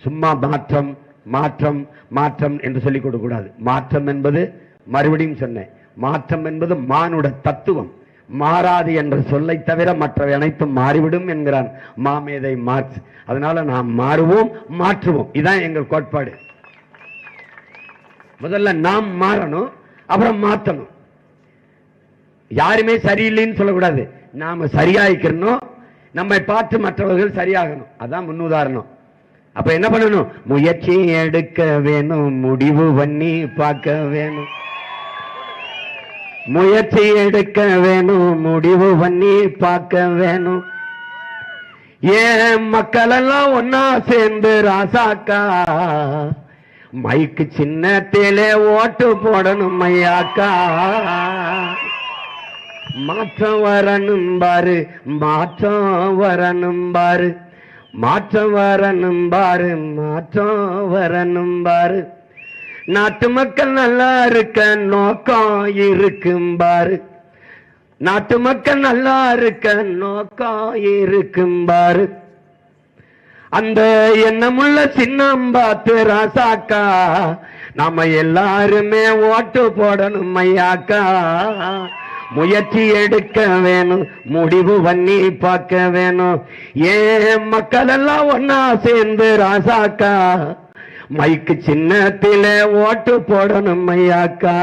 சும்மா மாற்றம் மாற்றம் மாற்றம் என்று சொல்லிக் கொடுக்க கூடாது. மாற்றம் என்பது மறுபடியும் சொன்னேன், மாற்றம் என்பது மானுட தத்துவம். மாறாது என்ற சொல்லை தவிர மற்றவை அனைத்தும் மாறிவிடும் என்கிறான் மாமேதை மார்க்ஸ். அதனால நாம் மாறுவோம், மாற்றுவோம். இதுதான் எங்கள் கோட்பாடு. முதல்ல நாம் மாறணும், அப்புறம் மாற்றணும். யாருமே சரியில்லைன்னு சொல்லக்கூடாது, நாம சரியாயிக்கணும், நம்மை பார்த்து மற்றவர்கள் சரியாகணும். அதான் முன்னுதாரணம். அப்ப என்ன பண்ணணும்? முயற்சி எடுக்க வேணும், முடிவு பண்ணி பார்க்க வேணும். முயற்சி எடுக்க வேணும், முடிவு பண்ணி பார்க்க வேணும். ஏன் மக்கள் எல்லாம் ஒன்னா சேர்ந்து ராசாக்கா மைக்கு சின்னத்திலே ஓட்டு போடணும் ஐயாக்கா. மாற்றம் வரணும் பாரு, மாற்றம் வரணும் பாரு, மாற்றம் வரணும் பாரு, மாற்றம் வரணும் பாரு. நாட்டு மக்கள் நல்லா இருக்க நோக்கம் இருக்கும் பாரு, நாட்டு மக்கள் நல்லா இருக்க நோக்கம் இருக்கும் பாரு. அந்த எண்ணமுள்ள சின்னம் பார்த்து ராசாக்கா நாம எல்லாருமே ஓட்டு போடணும் ஐயாக்கா. முயற்சி எடுக்க வேணும், முடிவு பண்ணி பார்க்க வேணும். ஏன் மக்கள் எல்லாம் ஒன்னா சேர்ந்து ராசாக்கா மைக்கு சின்னத்திலே ஓட்டு போடணும் ஐயாக்கா.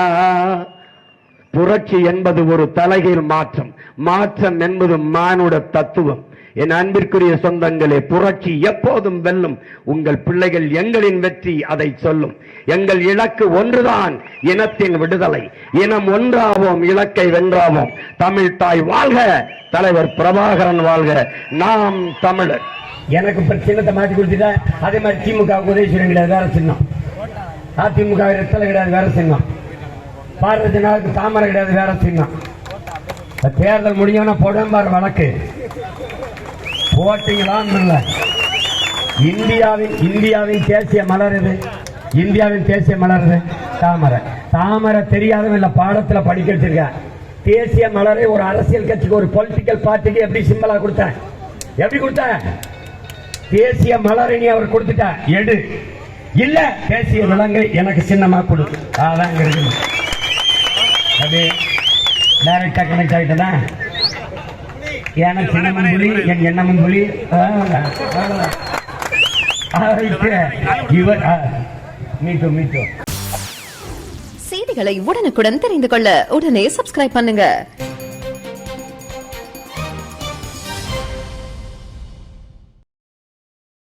புரட்சி என்பது ஒரு தலைகீழ் மாற்றம், மாற்றம் என்பது மானுட தத்துவம். என் அன்பிற்குரிய சொந்தங்களே, புரட்சி எப்போதும் வெல்லும். உங்கள் பிள்ளைகள் எங்களின் வெற்றி அதை சொல்லும். எங்கள் இலக்கு ஒன்றுதான், இனத்தின் விடுதலை. இனம் ஒன்றாவோம், இலக்கை வென்றாவோம். தமிழ் தாய் வாழ்க, தலைவர் பிரபாகரன் வாழ்க, நாம் தமிழர். எனக்கு சின்னத்தை மாற்றி கொடுத்துட்டா அதே மாதிரி திமுக உதயசூரன் கிடையாது, வேற சின்னம். அதிமுக இரத்தலை கிடையாது, வேற சின்னம். பாரதிய ஜனதாவுக்கு தாமரை கிடையாது, வேற சின்னம். தேர்தல் முடிஞ்சவன போடுவார் வழக்கு போட்டீங்களாம். இந்தியாவின் தேசிய மலர் இது, இந்தியாவின் தேசிய மலர் இது தாமரை. தாமரை தெரியாதவன் இல்ல, பாடத்துல படிக்க வச்சிருக்க. தேசிய மலரை ஒரு அரசியல் கட்சிக்கு, ஒரு பொலிட்டிக்கல் பார்ட்டிக்கு எப்படி சிம்பலா கொடுத்தேன்? எப்படி கொடுத்த? தேசிய மலரை நீ அவர் கொடுத்துட்ட, எடு. இல்ல தேசிய விலங்கை எனக்கு சின்னமா கொடு. அதான் இருக்கு. அப்படியே டைரக்டா கனெக்ட் ஆயிட்டா. எனக்கு சின்னமும் புலி, என் எண்ணமும் புலி. செய்திகளை உடனுக்குடன் தெரிந்து கொள்ள உடனே சப்ஸ்கிரைப் பண்ணுங்க.